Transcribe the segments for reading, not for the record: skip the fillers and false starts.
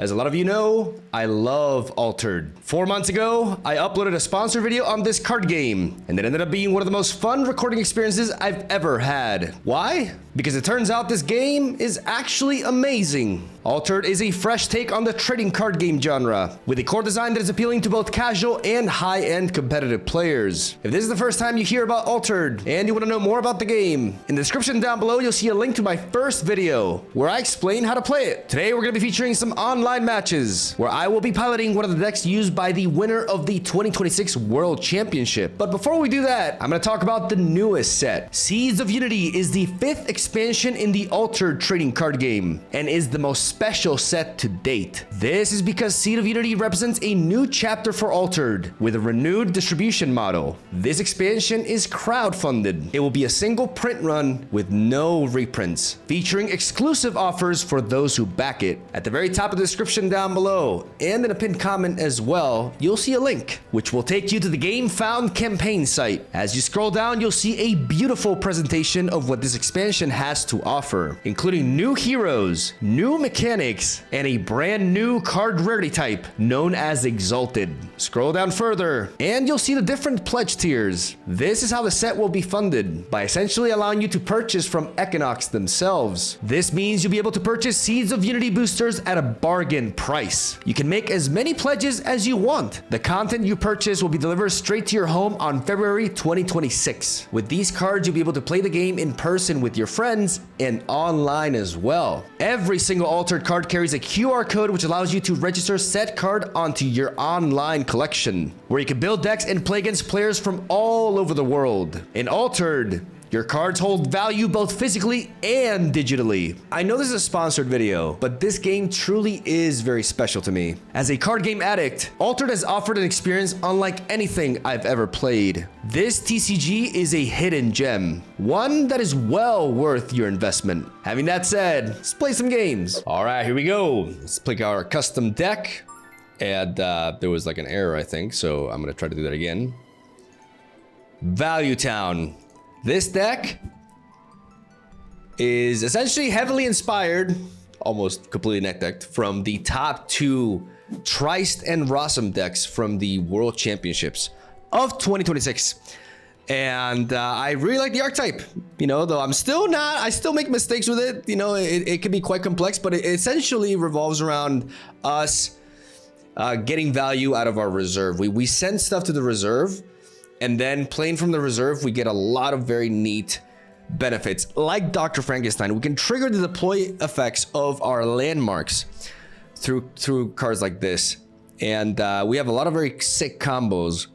As a lot of you know, I love Altered. 4 months ago, I uploaded a sponsor video on this card game, and it ended up being one of the most fun recording experiences I've ever had. Why? Because it turns out this game is actually amazing. Altered is a fresh take on the trading card game genre, with a core design that is appealing to both casual and high-end competitive players. If this is the first time you hear about Altered, and you want to know more about the game, in the description down below you'll see a link to my first video, where I explain how to play it. Today we're going to be featuring some online matches, where I will be piloting one of the decks used by the winner of the 2026 World Championship. But before we do that, I'm going to talk about the newest set. Seeds of Unity is the 5th expansion in the Altered trading card game, and is the most special set to date. This is because Seed of Unity represents a new chapter for Altered, with a renewed distribution model. This expansion is crowdfunded. It will be a single print run with no reprints, featuring exclusive offers for those who back it. At the very top of the description down below, and in a pinned comment as well, you'll see a link, which will take you to the Game Found campaign site. As you scroll down, you'll see a beautiful presentation of what this expansion has to offer, including new heroes, new mechanics, and a brand new card rarity type known as Exalted. Scroll down further, and you'll see the different pledge tiers. This is how the set will be funded, by essentially allowing you to purchase from Equinox themselves. This means you'll be able to purchase Seeds of Unity boosters at a bargain price. You can make as many pledges as you want. The content you purchase will be delivered straight to your home on February 2026. With these cards, you'll be able to play the game in person with your friends and online as well. Every single Altered card carries a QR code which allows you to register said card onto your online collection, where you can build decks and play against players from all over the world. In Altered, your cards hold value both physically and digitally. I know this is a sponsored video, but this game truly is very special to me. As a card game addict, Altered has offered an experience unlike anything I've ever played. This TCG is a hidden gem, one that is well worth your investment. Having that said, let's play some games. All right, here we go. Let's pick our custom deck. And there was like an error, I think, so I'm gonna try to do that again. Value Town. This deck is essentially heavily inspired, almost completely neck decked, from the top 2 Trist and Rossum decks from the World Championships of 2026. And I really like the archetype, you know, though I still make mistakes with it. You know, it can be quite complex, but it essentially revolves around us getting value out of our reserve. We send stuff to the reserve, and then playing from the reserve, we get a lot of very neat benefits. Like Dr. Frankenstein, we can trigger the deploy effects of our landmarks through cards like this. And we have a lot of very sick combos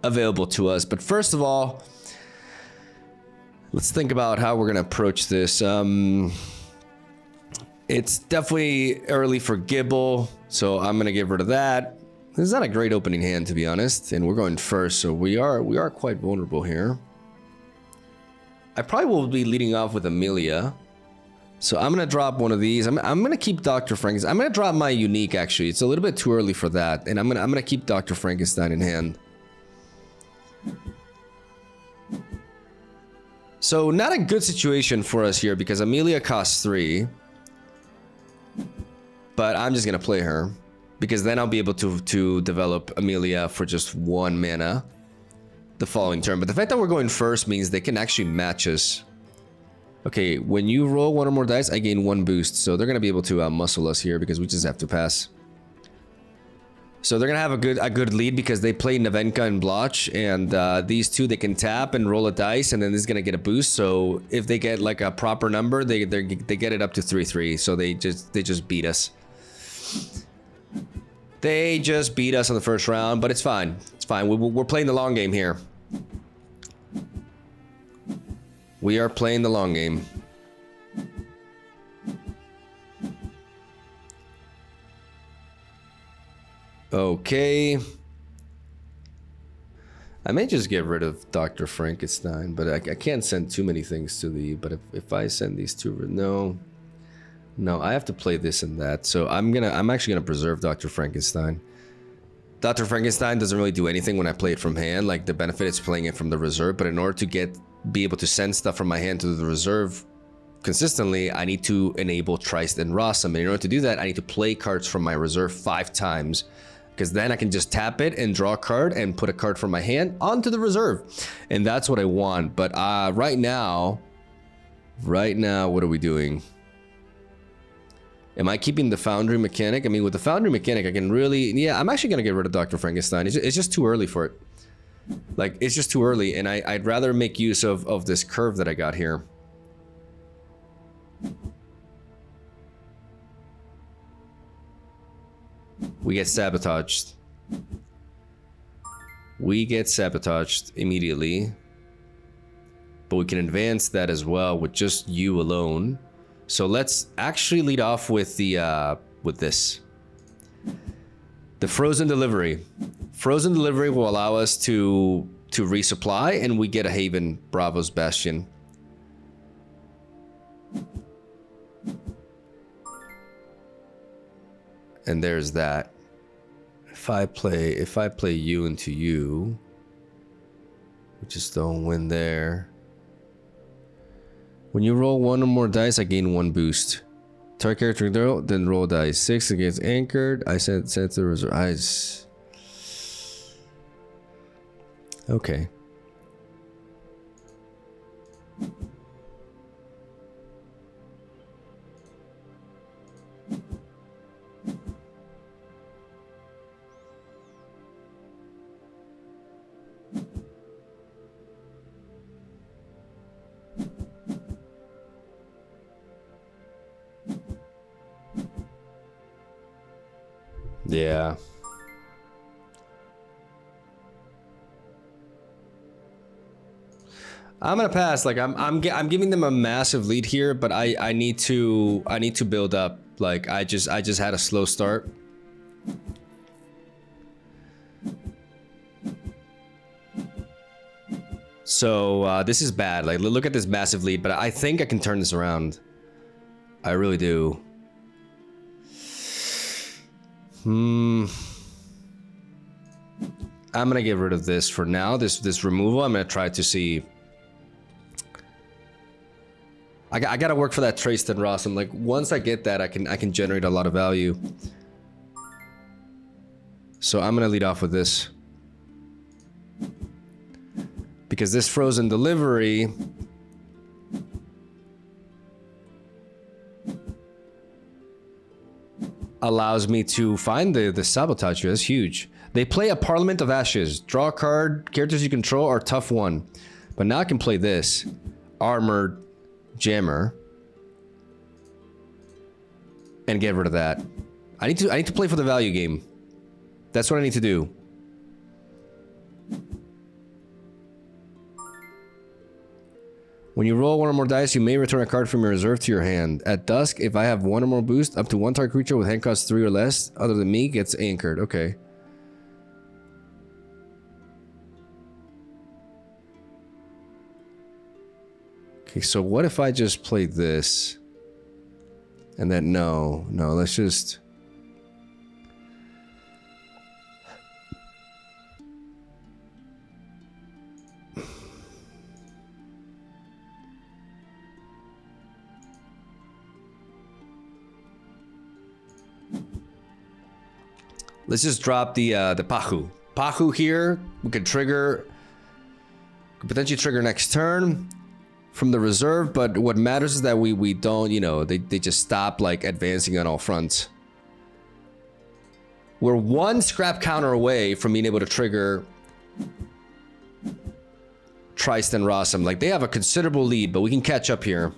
available to us. But first of all, let's think about how we're gonna approach this. It's definitely early for Gibble, so I'm gonna get rid of that. This is not a great opening hand, to be honest, and we're going first, so we are quite vulnerable here. I probably will be leading off with Amelia, so I'm gonna drop one of these. I'm gonna keep Dr. Frankenstein. I'm gonna drop my unique, actually. It's a little bit too early for that, and I'm gonna keep Dr. Frankenstein in hand. So not a good situation for us here because Amelia costs 3, but I'm just gonna play her, because then I'll be able to develop Amelia for just 1 mana the following turn. But the fact that we're going first means they can actually match us. Okay, when you roll 1 or more dice, I gain 1 boost. So they're going to be able to muscle us here because we just have to pass. So they're going to have a good lead because they play Navenka and Blotch. And these two, they can tap and roll a dice, and then this is going to get a boost. So if they get like a proper number, they get it up to 3/3. So they just beat us. They just beat us on the first round, but it's fine. It's fine. We're playing the long game here. We are playing the long game. Okay. I may just get rid of Dr. Frankenstein, but I can't send too many things to the... But if I send these two... No, I have to play this and that. So I'm actually gonna preserve Dr. Frankenstein. Dr. Frankenstein doesn't really do anything when I play it from hand. Like, the benefit is playing it from the reserve, but in order to be able to send stuff from my hand to the reserve, consistently, I need to enable Triced and Rossum. And in order to do that, I need to play cards from my reserve 5 times. Because then I can just tap it and draw a card and put a card from my hand onto the reserve. And that's what I want. But right now, what are we doing? Am I keeping the Foundry mechanic? I mean, with the Foundry mechanic, I can really... Yeah, I'm actually going to get rid of Dr. Frankenstein. It's just too early for it. Like, it's just too early. And I'd rather make use of this curve that I got here. We get sabotaged. We get sabotaged immediately. But we can advance that as well with just you alone. So let's actually lead off with the with this. The Frozen Delivery. Frozen Delivery will allow us to resupply, and we get a Haven Bravo's Bastion. And there's that. If I play you into you, we just don't win there. When you roll 1 or more dice, I gain 1 boost. Target character then roll dice. 6 against anchored. I set the reserve. Okay. Yeah. I'm gonna pass. Like I'm giving them a massive lead here, but I need to build up. Like I just had a slow start. So this is bad. Like look at this massive lead, but I think I can turn this around. I really do. I'm gonna get rid of this for now. This removal. I'm gonna try to see. I gotta work for that Traced and Rossum. Like once I get that, I can generate a lot of value. So I'm gonna lead off with this because this Frozen Delivery allows me to find the sabotage. That's huge. They play a Parliament of Ashes. Draw a card. Characters you control are tough 1. But now I can play this. Armored Jammer. And get rid of that. I need to play for the value game. That's what I need to do. When you roll 1 or more dice, you may return a card from your reserve to your hand. At dusk, if I have 1 or more boost, up to 1 target creature with hand cost 3 or less, other than me, gets anchored. Okay. Okay, so what if I just play this? And then, no, let's just... Let's just drop the Pahu. Pahu here, we could trigger... Could potentially trigger next turn from the reserve, but what matters is that we don't, you know, they just stop like advancing on all fronts. We're 1 scrap counter away from being able to trigger Triced and Rossum. Like they have a considerable lead, but we can catch up here.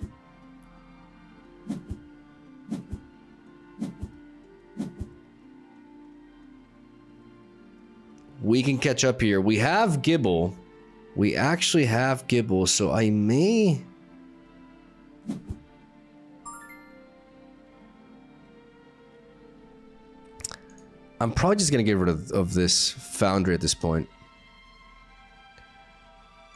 We can catch up here. We have Gibble. We actually have Gibble, so I may... I'm probably just gonna get rid of this Foundry at this point.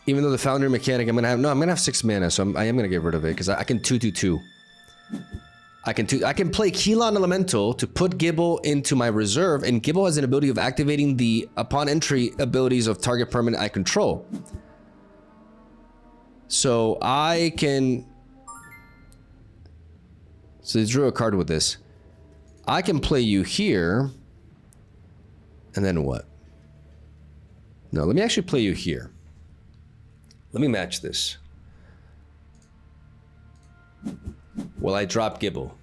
Even though the Foundry mechanic, I'm gonna have 6 mana, so I am gonna get rid of it because I can 2/2/2. I can play Keylon Elemental to put Gibble into my reserve, and Gibble has an ability of activating the upon entry abilities of target permanent I control. So I can So they drew a card with this. I can play you here. And then what? No, let me actually play you here. Let me match this. Well, I drop Gibble.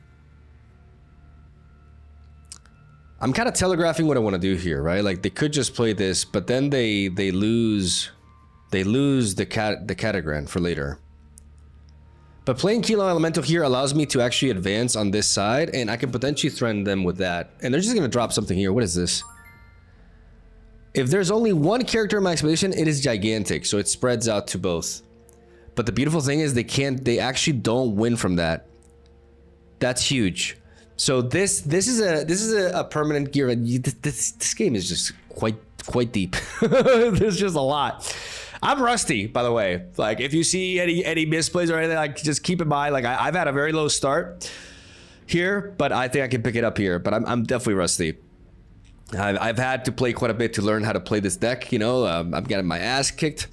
I'm kind of telegraphing what I want to do here, right? Like they could just play this, but then they lose the Catagran for later. But playing Kilo Elemental here allows me to actually advance on this side, and I can potentially threaten them with that. And they're just gonna drop something here. What is this? If there's only one character in my expedition, it is gigantic, so it spreads out to both. But the beautiful thing is they actually don't win from that. That's huge. So this is a permanent gear. This game is just quite deep. There's just a lot. I'm rusty, by the way. Like if you see any misplays or anything, like just keep in mind. Like I've had a very low start here, but I think I can pick it up here. But I'm definitely rusty. I've had to play quite a bit to learn how to play this deck. You know, I'm getting my ass kicked,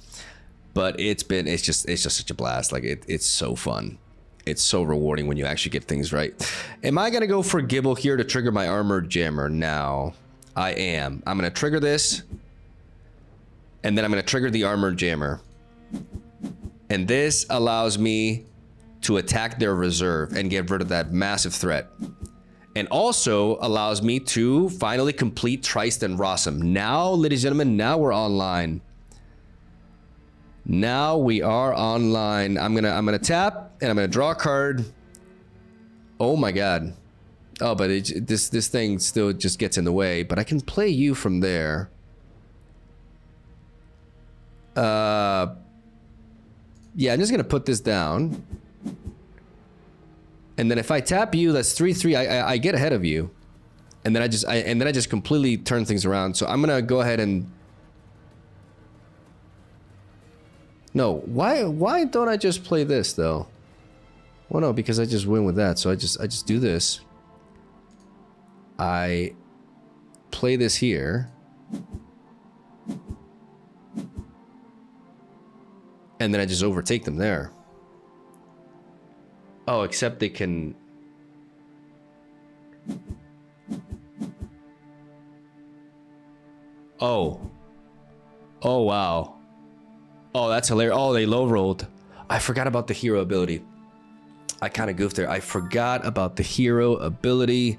but it's just such a blast. Like it's so fun. It's so rewarding when you actually get things right. Am I gonna go for Gibble here to trigger my Armored Jammer now? I am. I'm gonna trigger this, and then I'm gonna trigger the Armored Jammer. And this allows me to attack their reserve and get rid of that massive threat. And also allows me to finally complete Trist and Rossum. Now, ladies and gentlemen, now we're online. Now we are online. I'm gonna tap and I'm gonna draw a card. Oh my god. Oh, but this thing still just gets in the way. But I can play you from there. Yeah, I'm just gonna put this down. And then if I tap you, that's 3/3. I get ahead of you, and then I just completely turn things around. So I'm gonna go ahead and. No, why don't I just play this though? Well, no, because I just win with that. So I just do this. I play this here. And then I just overtake them there. Oh, except they can... Oh. Oh, wow. Oh, that's hilarious. Oh, they low rolled. I forgot about the hero ability. I kind of goofed there. I forgot about the hero ability.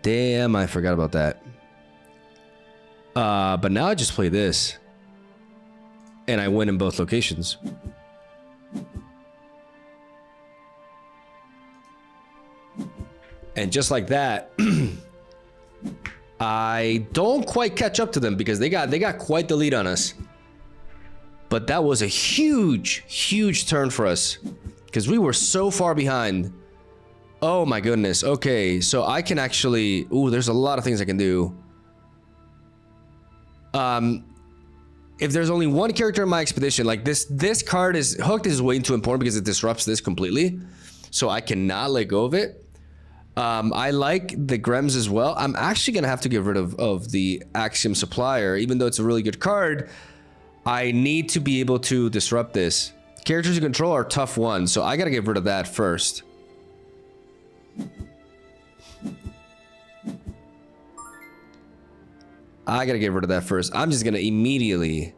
Damn, I forgot about that. But now I just play this. And I win in both locations. And just like that, I don't quite catch up to them because they got quite the lead on us. But that was a huge turn for us because we were so far behind. Oh my goodness. Okay, so I can actually... Ooh, there's a lot of things I can do. If there's only one character in my expedition, like this card is... Hooked is way too important because it disrupts this completely. So I cannot let go of it. I like the Grems as well. I'm actually going to have to get rid of the Axiom Supplier. Even though it's a really good card, I need to be able to disrupt this. Characters you control are tough ones, so I got to get rid of that first. I got to get rid of that first. I'm just going to immediately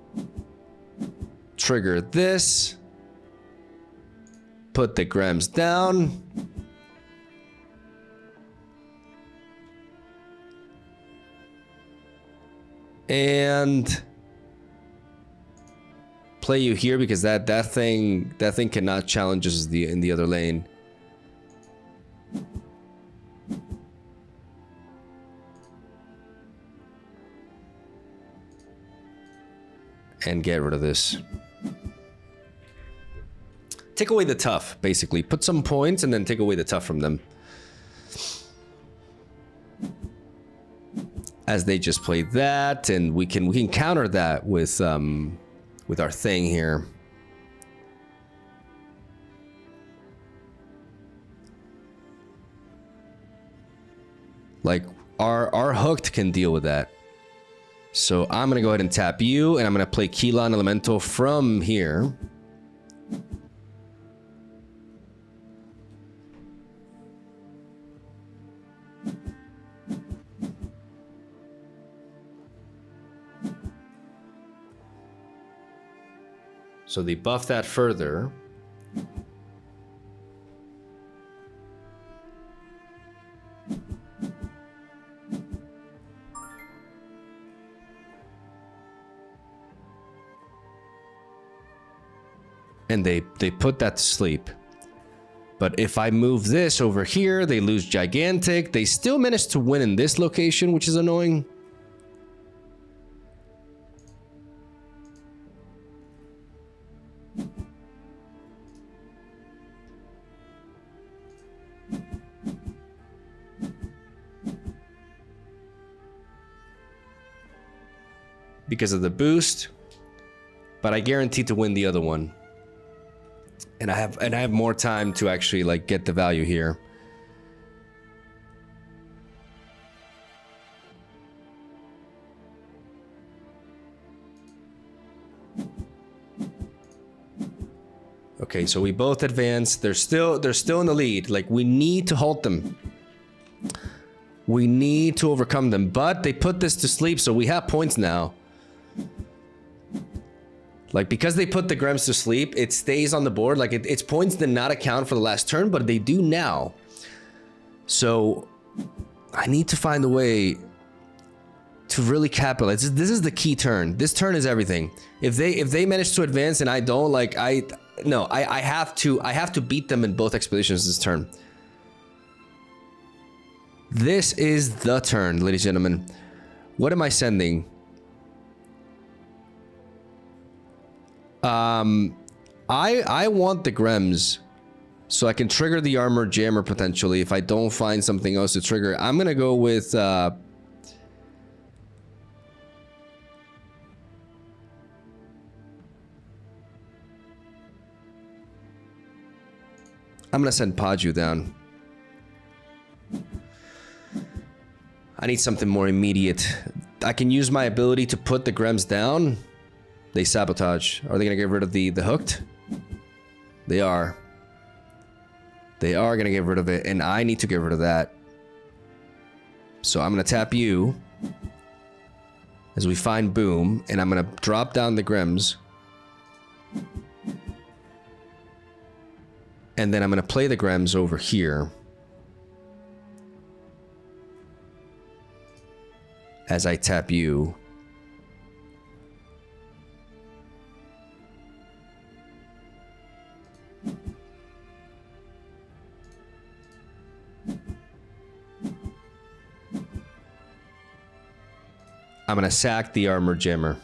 trigger this. Put the Grems down. And play you here because that thing cannot challenge us in the other lane. And get rid of this. Take away the tough, basically. Put some points and then take away the tough from them. As they just play that, and we can counter that with our thing here. Like our hooked can deal with that. So I'm gonna go ahead and tap you, and I'm gonna play Keylon Elemental from here. So they buff that further. And they put that to sleep. But if I move this over here, they lose Gigantic. They still manage to win in this location, which is annoying. Because of the boost. But I guarantee to win the other one. And I have more time to actually like get the value here. Okay, so we both advanced. They're still in the lead. Like, we need to halt them. We need to overcome them. But they put this to sleep, so we have points now. Like, because they put the Grems to sleep, it stays on the board. Like, its points did not account for the last turn, but they do now. So, I need to find a way to really capitalize. This is the key turn. This turn is everything. If they manage to advance and I don't, like, I have to beat them in both expeditions this turn. This is the turn, ladies and gentlemen. What am I sending? I want the Grems so I can trigger the Armor Jammer potentially if I don't find something else to trigger. I'm gonna go with I'm gonna send Paju down. I need something more immediate. I can use my ability to put the Grems down. They sabotage. Are they gonna get rid of the hooked? They are. They are gonna get rid of it, and I need to get rid of that. So I'm gonna tap you as we find Boom, and I'm gonna drop down the Grems. And then I'm gonna play the Grems over here. As I tap you. I'm gonna sack the Armor Jammer.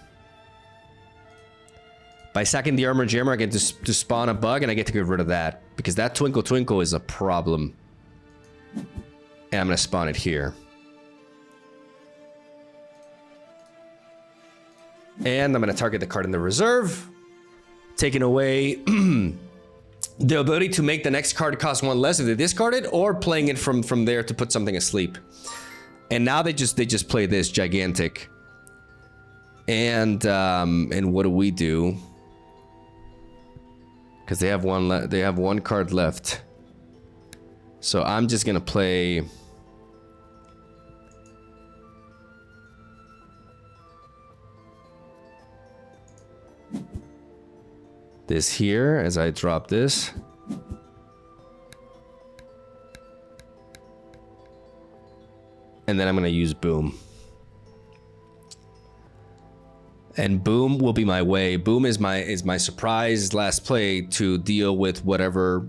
By sacking the Armor Jammer, I get to spawn a bug, and I get to get rid of that. Because that Twinkle Twinkle is a problem. And I'm gonna spawn it here. And I'm gonna target the card in the reserve. Taking away the ability to make the next card cost one less if they discard it, or playing it from there to put something asleep. And now they just play this Gigantic. And what do we do? Because they have one card left. So I'm just gonna play this here as I drop this. And then I'm gonna use Boom. And Boom will be my way. Boom is my surprise last play to deal with whatever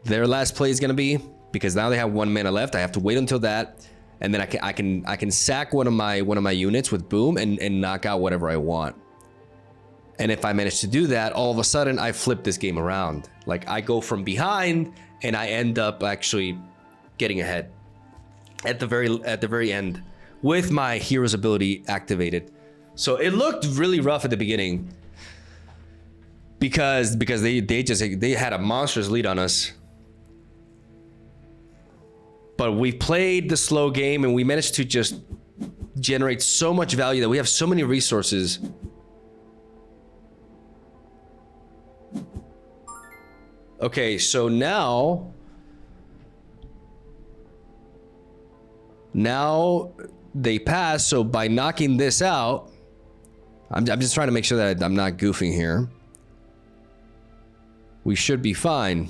their last play is gonna be, because now they have 1 mana left. I have to wait until that, and then I can sack one of my units with Boom and knock out whatever I want. And if I manage to do that, all of a sudden I flip this game around. Like, I go from behind and I end up actually getting ahead at the very end with my hero's ability activated. So it looked really rough at the beginning because they had a monstrous lead on us. But we played the slow game and we managed to just generate so much value that we have so many resources. Okay, so now they pass, so by knocking this out, I'm just trying to make sure that I'm not goofing here. We should be fine.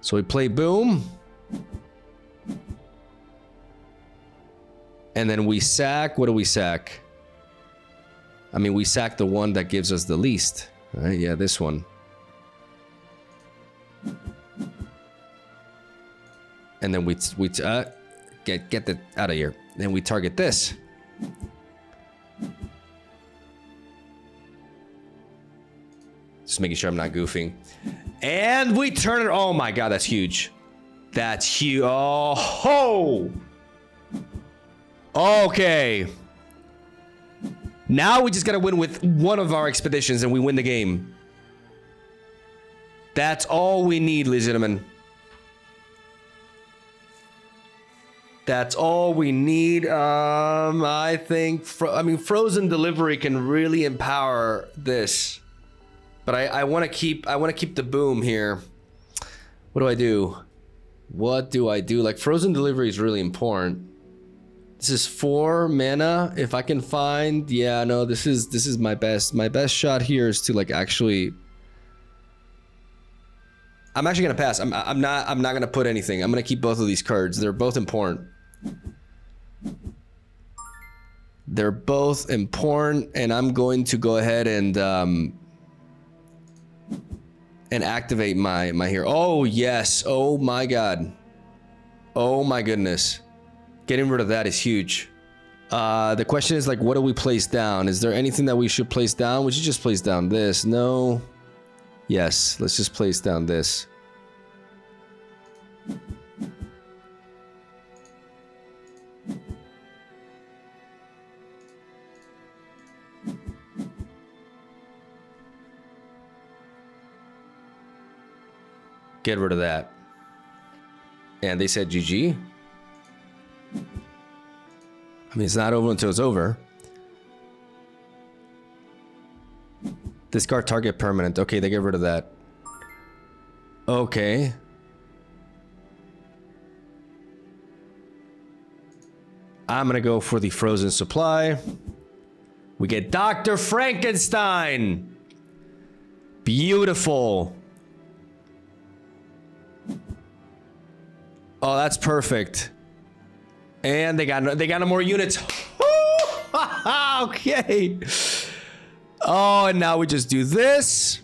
So we play boom. And then we sack. What do we sack? I mean, we sack the one that gives us the least. Right? Yeah, this one. And then we get that out of here. Then we target this. Just making sure I'm not goofing. And we turn it. Oh my god, that's huge. That's huge. Oh ho! Okay. Now we just gotta win with one of our expeditions and we win the game. That's all we need, ladies and gentlemen. That's all we need. I think, frozen delivery can really empower this. But I want to keep the boom here. What do I do? What do I do? Like, frozen delivery is really important. This is 4 mana. If I can find, yeah, no, this is my best. My best shot here is to like actually. I'm actually gonna pass. I'm not gonna put anything. I'm gonna keep both of these cards. They're both important. They're both important, and I'm going to go ahead and activate my hero. Oh yes. Oh my god. Oh my goodness. Getting rid of that is huge. The question is like, what do we place down? Is there anything that we should place down? We should just place down this. No. Yes. Let's just place down this. Get rid of that. And they said GG. I mean, it's not over until it's over. Discard target permanent. Okay, they get rid of that. Okay. I'm gonna go for the frozen supply. We get Dr. Frankenstein. Beautiful. Oh, that's perfect. And they got no more units. Okay. Oh, and now we just do this.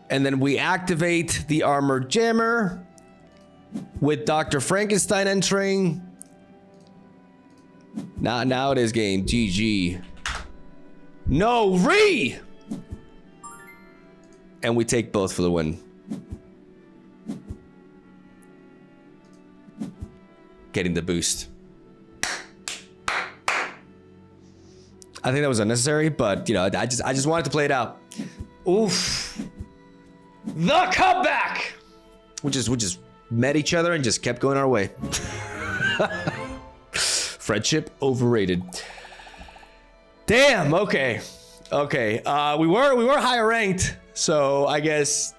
And then we activate the Armored Jammer with Dr. Frankenstein entering. Now it is game. GG. No, re! And we take both for the win. Getting the boost. I think that was unnecessary, but you know, I just wanted to play it out. Oof. The comeback! We just met each other and just kept going our way. Friendship overrated. Damn, okay. Okay. We were higher ranked. So I guess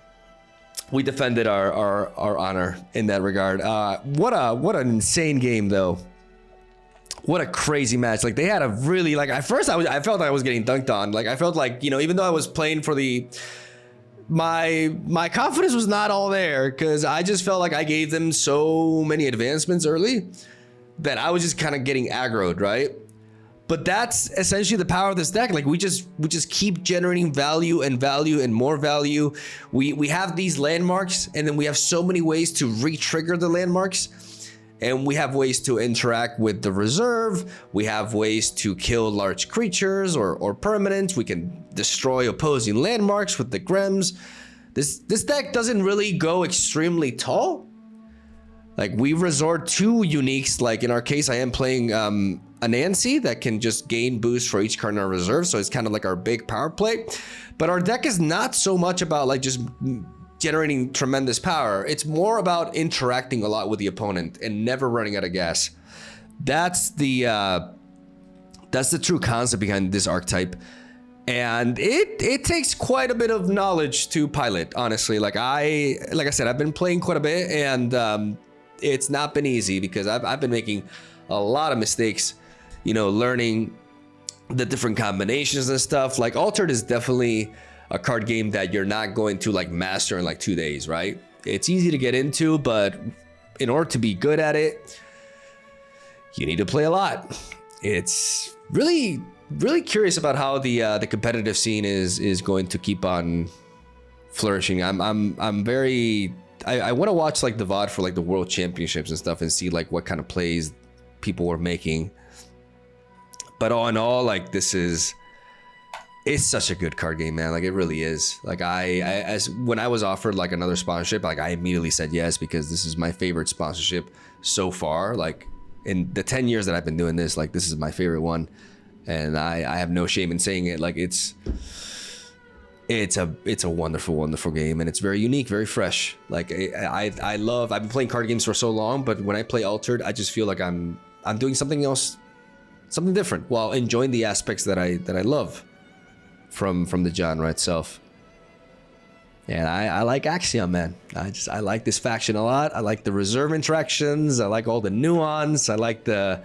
we defended our honor in that regard. What an insane game though. What a crazy match. Like they had a really like at first I felt like I was getting dunked on. Like I felt like, you know, even though I was playing for the my confidence was not all there because I just felt like I gave them so many advancements early that I was just kind of getting aggroed, right? But that's essentially the power of this deck. Like we just keep generating value and more value. We have these landmarks, and then we have so many ways to re-trigger the landmarks, and we have ways to interact with the reserve. We have ways to kill large creatures or permanents. We can destroy opposing landmarks with the Grems. This deck doesn't really go extremely tall. Like we resort to uniques. Like in our case, I am playing a Nancy that can just gain boost for each card in our reserve. So it's kind of like our big power play. But our deck is not so much about like just generating tremendous power. It's more about interacting a lot with the opponent and never running out of gas. That's the true concept behind this archetype. And it takes quite a bit of knowledge to pilot, honestly. Like I said, I've been playing quite a bit, and It's not been easy because I've been making a lot of mistakes, you know, learning the different combinations and stuff. Like Altered is definitely a card game that you're not going to like master in like 2 days, right? It's easy to get into, but in order to be good at it, you need to play a lot. It's really curious about how the competitive scene is going to keep on flourishing. I'm very, I want to watch like the VOD for like the World Championships and stuff and see like what kind of plays people were making. But all in all, like it's such a good card game, man. Like it really is. Like when I was offered like another sponsorship, like I immediately said yes, because this is my favorite sponsorship so far. Like in the 10 years that I've been doing this, like this is my favorite one. And I have no shame in saying it. Like it's a wonderful game, and it's very unique, very fresh. Like I've been playing card games for so long, but when I play Altered, I just feel like I'm doing something else, something different, while enjoying the aspects that I love from the genre itself. And I like Axiom, man. I like this faction a lot. I like the reserve interactions. I like all the nuance. I like the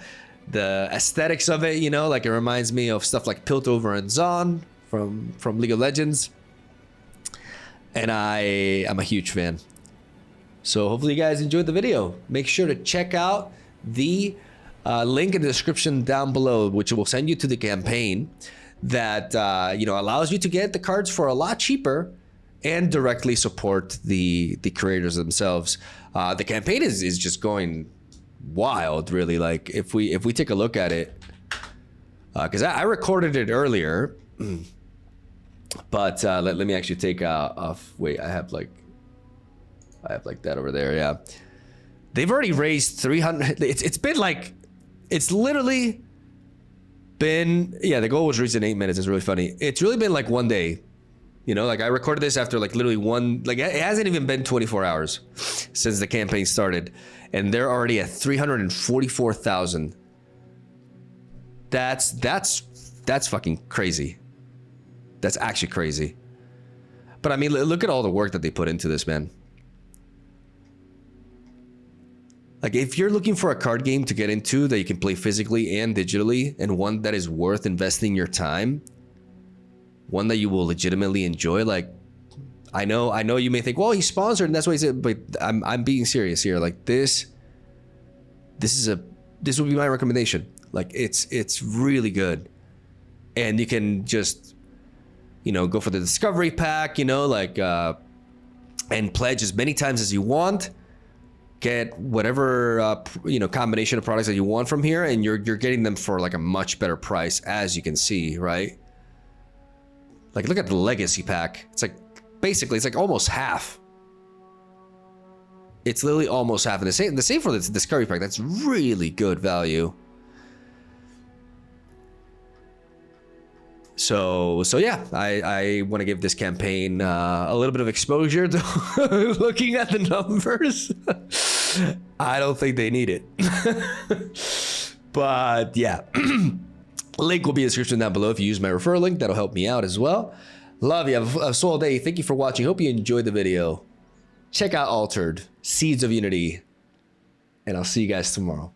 aesthetics of it, you know, like it reminds me of stuff like Piltover and Zon from League of Legends. And I'm a huge fan. So hopefully you guys enjoyed the video. Make sure to check out the link in the description down below, which will send you to the campaign that you know, allows you to get the cards for a lot cheaper and directly support the creators themselves. The campaign is just going wild, really. Like if we take a look at it, because I recorded it earlier, but let me actually take off. Wait, I have like that over there. Yeah, they've already raised 300. It's been like, it's literally been, yeah, the goal was reached in 8 minutes. It's really funny. It's really been like 1 day. You know, like I recorded this after like literally it hasn't even been 24 hours since the campaign started, and they're already at 344,000. That's fucking crazy. That's actually crazy. But I mean, look at all the work that they put into this, man. Like if you're looking for a card game to get into that you can play physically and digitally, and one that is worth investing your time, one that you will legitimately enjoy, like I know you may think, well, he's sponsored and that's what he said, but I'm being serious here. Like this would be my recommendation. Like it's really good, and you can just, you know, go for the discovery pack, you know, like and pledge as many times as you want. Get whatever you know, combination of products that you want from here, and you're getting them for like a much better price, as you can see, right? Like look at the legacy pack. It's like basically it's like almost half. It's literally almost half. And the same for the discovery pack. That's really good value. So yeah, I want to give this campaign a little bit of exposure to looking at the numbers. I don't think they need it. But yeah, link will be in the description down below if you use my referral link. That'll help me out as well. Love you. Have a swell day. Thank you for watching. Hope you enjoyed the video. Check out Altered, Seeds of Unity, and I'll see you guys tomorrow.